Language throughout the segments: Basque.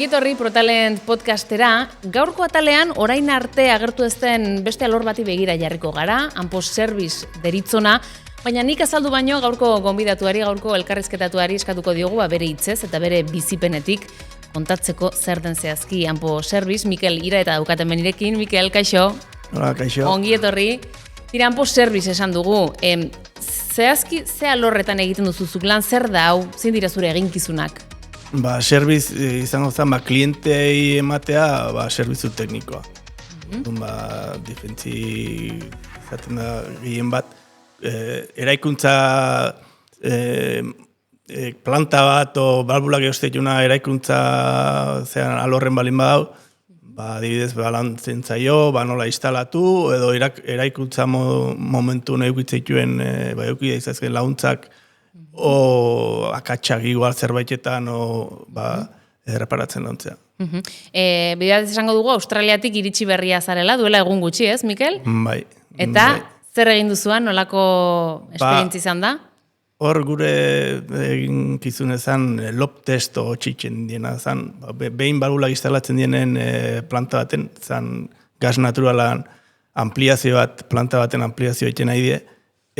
Ongietorri ProTalent podcastera, gaurko atalean orain arte agertu ezten beste alor bati begira jarriko gara, Anpos Service deritzona, baina nik azaldu baino gaurko gonbidatuari, gaurko elkarrizketatuari eskatuko diogu bere hitzez eta bere bizipenetik kontatzeko zer den zehazki Anpos Service. Mikel Ira eta daukaten benirekin. Mikel, kaixo. Hola, kaixo. Ongietorri. Tira, Anpos Service esan dugu. Zehazki, ze alorretan egiten duzuzuk lan, zer da hau, zein dira zure eginkizunak? Service izango zen, klientei ematea, servizu teknikoa. Defentsi izaten da gehien bat, eraikuntza planta bat o balbulak eustetuna eraikuntza alorren balin badau, adibidez, lantzen zaio, nola instalatu, edo eraikuntza momentu eukitzeituen, eukidea izazken laguntzak, o akatsak igual zerbaitetan erreparatzen dauntzea. Bideaz esango dugu, Australiatik iritsi berria zarela, duela egun gutxi, ez, Mikel? Bai. Eta zer egin duzuan, nolako esperientzi izan da? Hor gure eginkizun ezan lob test o txitzen diena zan. Behin balbulak instalatzen dienen planta baten, zan gas naturalan ampliazio bat, planta baten ampliazio egiten nahi die,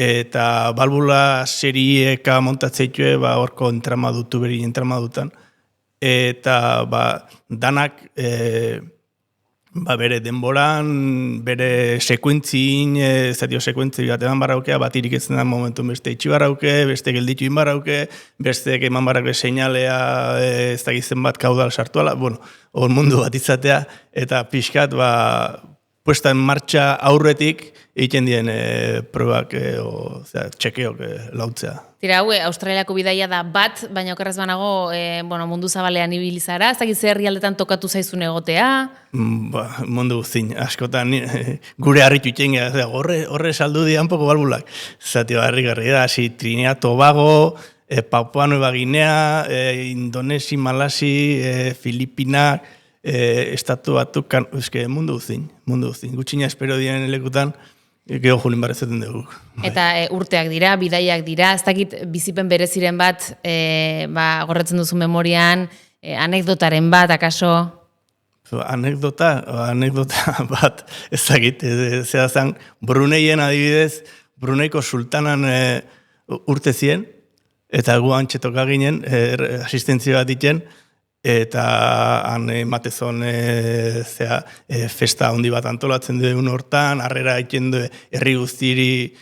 eta balbula serieka montatzeitue horko entramadu, tuberi entramadutan, eta danak bere denboran, bere sekuentzin, zatio sekuentzi bat eman barraukea, bat iriketzen da momentu beste itxi barrauke, beste gelditu in barrauke, beste eman barrauke seinalea, ez dakizen bat kaudal sartuala, hor mundu bat izatea, eta pixkat, puesta en marcha aurretik egiten dien probak, txekeok lautzea. Tira, Australiako bidaia da bat, baina okerrez banago mundu zabalean ibilizara, ez dakiz herrialdetan tokatu zaizun egotea? Mundu guztin, askotan gure harritu itxen, horre saldu dian poko balbulak. Zatio harri-garri da, Trinidad Tobago, Papua Nueva Guinea, Indonesi, Malasi, Filipinak, estatu batukan, mundu guztin, gutxina espero dien elekutan, geho julin barrezaten dugu. Eta urteak dira, bidaiak dira, ez dakit bizipen bereziren bat, gorretzen duzu memorian, anekdotaren bat, akaso? Anekdota bat, ez dakit, zera zan, Bruneien adibidez, Bruneiko sultanan urte zien, eta gu antxetoka ginen, asistentzia bat iten, eta han ematezon festa handi bat antolatzen duen hortan, harrera egiten du herri guztiri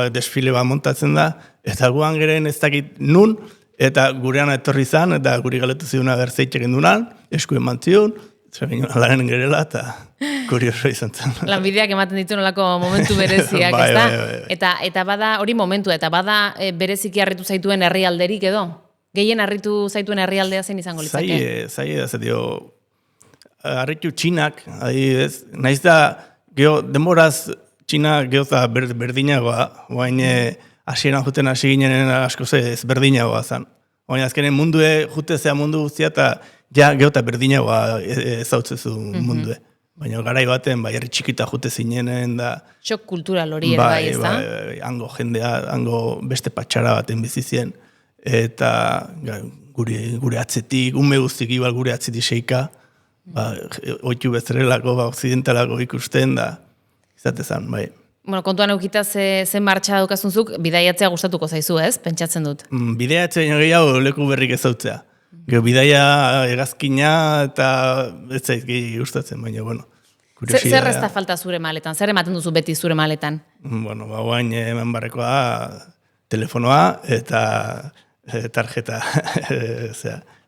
desfile bat montatzen da, eta guan geren ez dakit nun, eta gurean etorri zan, eta guri galetu ziuna berzeitxeken dunan, esku eman zion, alaren gerela, eta kurioso izan zen. Lanbideak ematen ditu nolako momentu bereziak, ez da? Eta bada, hori momentua, eta bada bereziki harritu zaituen herrialderik edo? Gehien harritu zaituen herrialdea zen izango litzake? Zaila da, zetio, harritu Txinak, adibidez, nahiz da, denboraz Txina geoza berdinagoa, guain hasieran juten hasi ginen asko ez berdinagoa zen. Guain azkenen mundue, jutezea mundu guztia, eta ja geota berdinagoa ezautzezu mundue. Baina garai baten, herri txikita jute zinenen da... Xok kultural hori bai, ez da? Hango jendea, hango beste patxara baten bizizien. Eta gure atzetik, unme guztik ibal gure atzetik seika, oitu bezerelako, occidentalako ikusten da, izatezan, bai. Kontuan eukita zen martxa daukazunzuk, bidaiatzea gustatuko zaizu, ez? Pentsatzen dut. Bidaiatzea gehiago leku berrik ezautzea. Bidaia hegazkina eta ez zaiz gehi gustatzen, baina, Zer ez da falta zure maletan? Zer ematen duzu beti zure maletan? Guain eman barrekoa telefonoa eta tarjeta,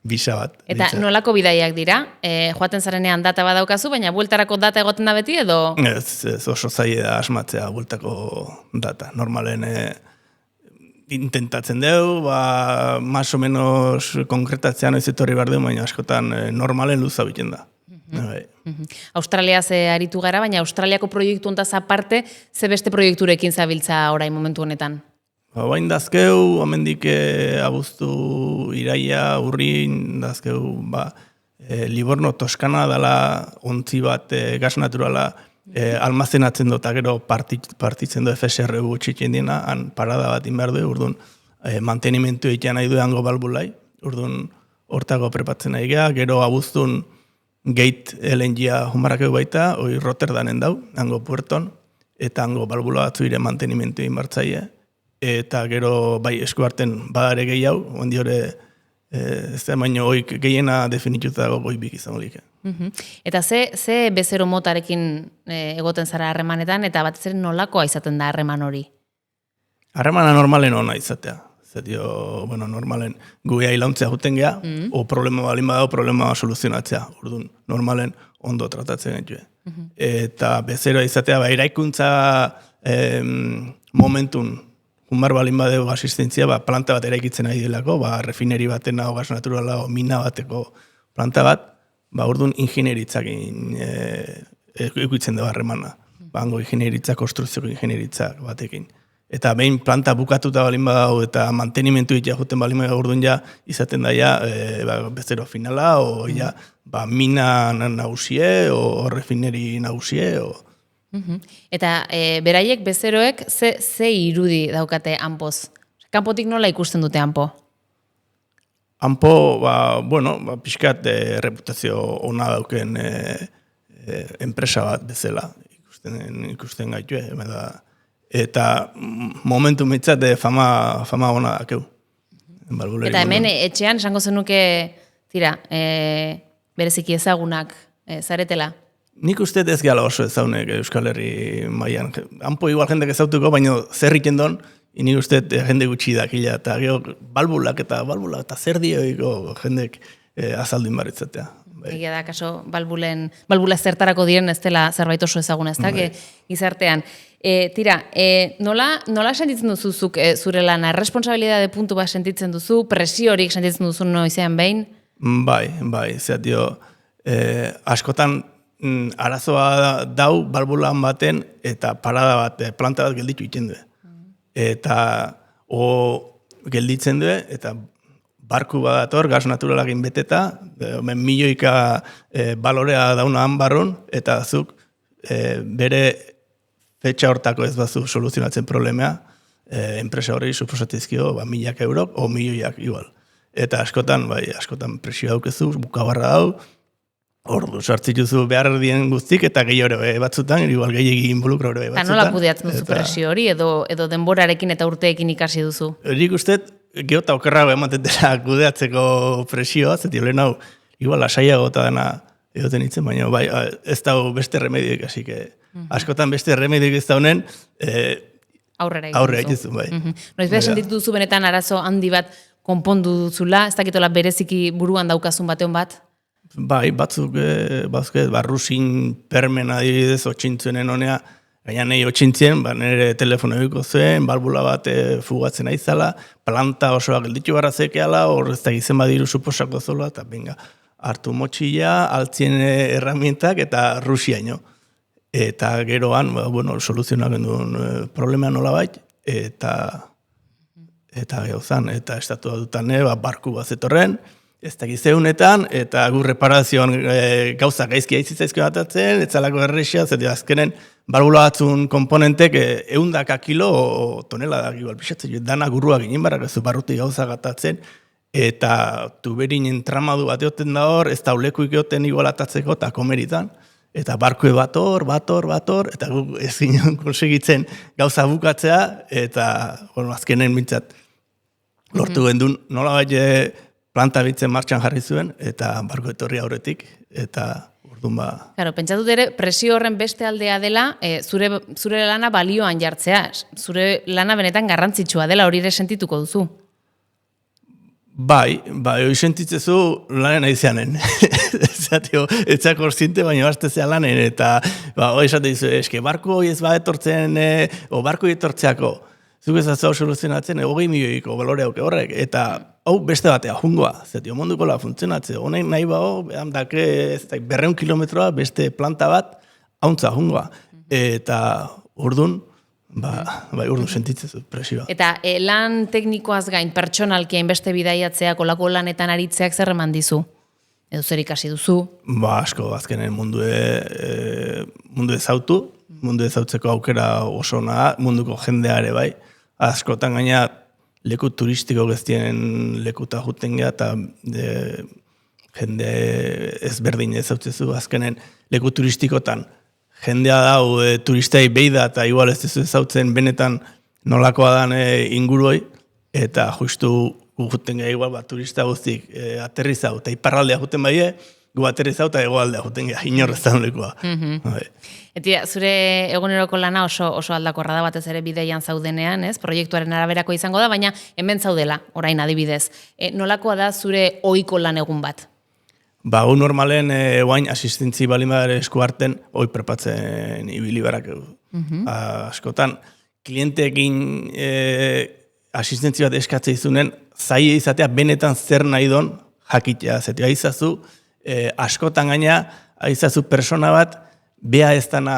bisa bat. Eta nolako bidaiak dira? Joaten zarenean data badaukazu, baina bueltarako data egoten da beti edo? Ez oso zaila da asmatzea bueltako data. Normalen intentatzen dugu, más o menos konkretatzea noiz etorri behar dugu, baina askotan normalen luza biten da. Australia ze aritu gara, baina Australiako proiektu ontaz aparte, ze beste proiekturekin zabiltza orain momentu honetan? Bain dazkeu, amendik abuztu iraia, urrin, dazkeu, Livorno, Toskana dela ontzi bat gas naturala almazenatzen dut, gero partitzen du FSR gutxitzen dina, han parada bat inbehar du, urdun mantenimentu egitean nahi du hango balbulai, urdun hortago prepatzen nahi geha, gero abuztun Gate LNG-a humarrakeu baita, hoi Rotterdamen dau, hango puerton, eta hango balbula batzu ire mantenimentu inbartzaile, eta gero bai eskuarten badare gehiago, ondi hori ez da baino hoik gehiena definituta dago goi bik izan holik. Eta ze bezero motarekin egoten zara harremanetan, eta batez ere nolakoa izaten da harreman hori? Harremana normalen ona izatea. Zetio, bueno, normalen guea ilauntzea juten geha, o problema balin badao, problema soluzionatzea. Orduan, normalen ondo tratatzen genitue. Eta bezeroa izatea, eraikuntza momentun, humar balin badeo asistentzia, planta bat eraikitzen ari delako, refineri baten nago gas naturala, mina bateko planta bat, orduan ingenieritzakin ikuitzen dugu harremana. Hango ingenieritza, konstruzioko ingenieritza batekin. Eta behin planta bukatuta balin badau eta mantenimentu itea juten balin badau orduan ja izaten daia bezero finala, o ja mina nausie, o refineri nausie, o... Eta beraiek bezeroek ze irudi daukate hanpoz? Kanpotik nola ikusten dute hanpo? Hanpo, pixkat reputazio ona dauken enpresa bat bezala ikusten gaitu, eta momentu mitzat fama ona dakeu. Eta hemen etxean esango zenuke, bereziki ezagunak zaretela? Nik uste ez gala oso ezaunek Euskal Herri mailan. Hanpo igual jendek ezautuko, baina zer egiten don, nik uste jende gutxi dakila, eta balbulak eta zer dioiko jendek azaldin baritzatea. Egia da, kaso, balbula zertarako diren ez dela zerbait oso ezaguna, ez da, gizartean. Nola sentitzen duzuzuk zure lana? Responsabilidade puntu bat sentitzen duzu? Presiorik sentitzen duzu noizean behin? Bai, zeatio, askotan arazoa dau balbulan baten eta parada bat, planta bat gelditu iten du. Eta gelditzen du, eta barku badator, gas naturalagin beteta, milioika balorea dauna han barrun, eta zuk bere fetxa hortako ez bazu soluzionatzen problemea, enpresa horri suposatizkio milak eurok o milioiak igual. Eta askotan presio daukezu, bukabarra dau, ordu sartzituzu behar dien guztik, eta gehiago batzutan, igual gehiagin involukra hori batzutan. Eta nola kudeatzen duzu presio hori, edo denborarekin eta urteekin ikasi duzu? Erik uste, geota okerrago ematetela kudeatzeko presioa, zeti lehen hau, igual lasaiago eta dena egoten itzen, baina bai, ez dago beste remedioik, hasi que askotan beste remedioik ez daunen, aurrera egitzu, bai. Noiz behar sentitu duzu benetan arazo handi bat konpondu duzula, ez dakitola bereziki buruan daukazun batean bat? Bai, batzuk, Rusin permen adibidez otxintzuenen honea, gaina nahi otxintzien, nire telefono egiko zuen, balbula bat fugatzen aizala, planta osoa gelditu barra zekeala, hor ez da gizen badiru suposako zola, eta venga, hartu motxilla, altzien herramientak eta Rusiaino. Eta geroan, soluzionak duen problema nola bait, eta gauzan, eta estatua dutan, barku bat zetorren, ez da gizeunetan, eta gu reparazioan gauza gaizki aizitzaizko batatzen, etzalako errexia, zeti azkenen balbula batzun komponentek 100 kilo o tonela da igual pixatzen, dana gurua ginen barrak ez barruti gauza gatatzen, eta tuberin entramadu bat egoten da hor, ez da ulekuik egoten igualatatzeko eta komeritan, eta barkue bator, eta gu ez ginen konsegitzen gauza bukatzea, eta azkenen mintzat lortu gendun, nola bai planta bitzen martxan jarri zuen, eta barko etorri aurretik, eta orduan ba... Claro, pentsatut ere, presio horren beste aldea dela, zure lana balioan jartzea, zure lana benetan garrantzitsua dela, hori ere sentituko duzu. Bai, hori sentitzezu lanen aizeanen. Etzak korsinte, baina bastezea lanen, eta hori esate dizu, eske barko hori ez badetortzen, o barko etortzeako, zuk ez atzau soluzionatzen, 20 milioiko balore hauke horrek, eta hau beste batea, jungoa, zetio munduko la funtzionatze, honek nahi bao, dake 200 kilometroa beste planta bat, hauntza jungoa, eta urdun, urdun sentitzezu presioa. Eta lan teknikoaz gain, pertsonalki hainbeste bidaiatzeak, olako lanetan aritzeak zer eman dizu? Edo zer ikasi duzu? Asko, azkenen mundu ezautu, mundu ezautzeko aukera oso naha, munduko jendeare bai, askotan gaina leku turistiko guztien lekuta juten geha, eta jende ezberdin ezautzezu azkenen leku turistikotan. Jendea dau turistei behi da, eta igual ez duzu ezautzen benetan nolakoa dan inguruoi, eta justu juten geha igual turista guztik aterrizau, eta iparraldea juten baie, gu aterrizau eta egoaldea juten geha, inorrezan lekoa. Eta zure eguneroko lana oso aldakorra da batez ere bideian zaudenean, ez? Proiektuaren araberako izango da, baina hemen zaudela, orain adibidez. Nolakoa da zure ohiko lan egun bat? Ba, gu normalen guain asistentzi balin badare esku harten, hoi prepatzen ibili barak askotan. Klienteekin asistentzi bat eskatzea izunen, zaila izatea benetan zer nahi don jakitea. Zetia izazu, askotan gaina, izazu persona bat, bea ez dana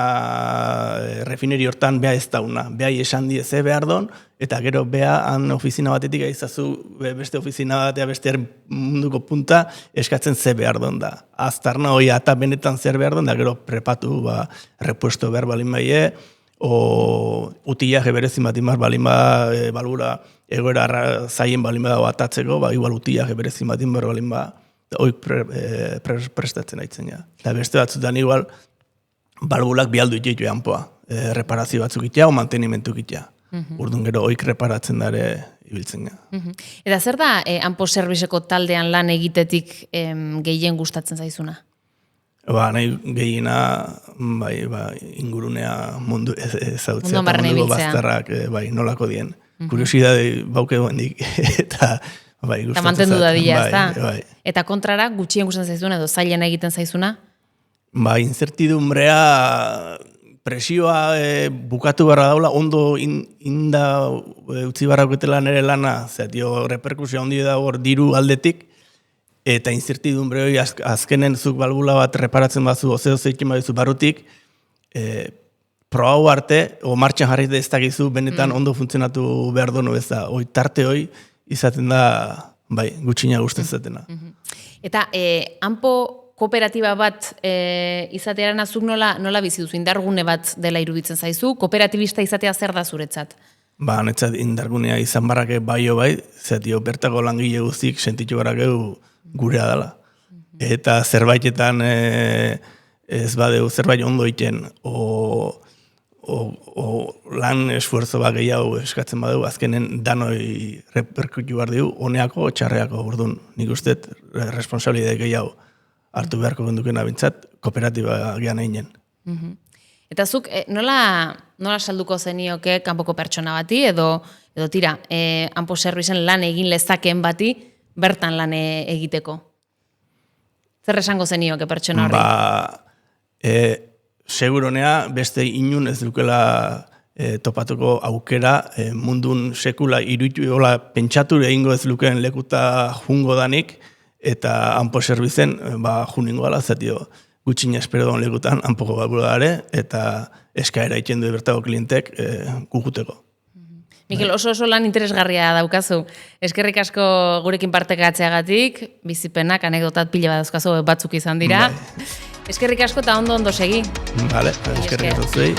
refineri hortan, bea ez dauna. Bea esan die ze behar don, eta gero bea han ofizina batetik izazu beste ofizina batea, beste munduko punta, eskatzen ze behar don da. Aztarna hoi eta benetan zer behar don, da gero prepatu, repuesto behar balin baie, o utillaje berezin bat imaz balin balgura egoera zaien balin badago atatzeko, igual utillaje berezin bat imaz balin hoi prestatzen aitzen ja. Eta beste batzutan igual, balgulak bialdu ititu hanpoa, reparazio batzuk itea o mantenimentu itea. Urdun gero oik reparatzen dare ibiltzen ga. Eta zer da hanpo zerbizeko taldean lan egitetik gehien gustatzen zaizuna? Nahi gehiena ingurunea mundu ezautzea, eta munduko bazterrak nolako dien. Kuriosidade bauke duendik, eta gustatzen. Eta mantendu dadila, ez da? Eta kontrara, gutxien gustatzen zaizuna edo zailen egiten zaizuna? Incertidumbrea, presioa bukatu barra daula, ondo inda utzi barrauketela nire lana, reperkusia ondi da hor diru aldetik, eta incertidumbre hori azkenen zuk balbula bat reparatzen bazu, ozeo zeikin baduzu barrutik, probau arte, o martxan jarri ez dakizu, benetan ondo funtzionatu behar donu ez da, tarte hori izaten da, gutxina guztetzatena. Eta hanpo kooperatiba bat izatearen azuk nola bizi duzu, indargune bat dela iruditzen zaizu, kooperatibista izatea zer da zuretzat? Netzat indargunea izan barrake zetio bertako langile guztik sentitu barrakeu gurea dela. Eta zerbaitetan ez badeu zerbait ondo iten, o lan esfuerzo bat gehiago eskatzen badeu, azkenen danoi reperkutu behar digu, honeako o txarreako, orduan nik uste responsabilidade gehiago hartu beharko gendukena bintzat, kooperatiba gehan einen. Eta zuk, nola salduko zenioke kanpoko pertsona bati, edo tira, hanpo zerbizen lan egin lezakeen bati, bertan lan egiteko? Zer esango zenioke pertsona horri? Seguronea, beste inun ez dukela topatuko aukera, mundun sekula iruditu hola pentsatur egingo ez lukeen lekuta jungo danik, eta hanpo zerbizen juningo ala, zatio gutxina espero daun lekutan hanpoko balbulare, eta eskaera iten du bertako klientek guguteko. Mikel, oso lan interesgarria daukazu. Eskerrik asko gurekin partekatzeagatik, bizipenak, anekdotat pila bat dauzkazu batzuk izan dira. Eskerrik asko eta ondo segi. Eskerrik asko zuei.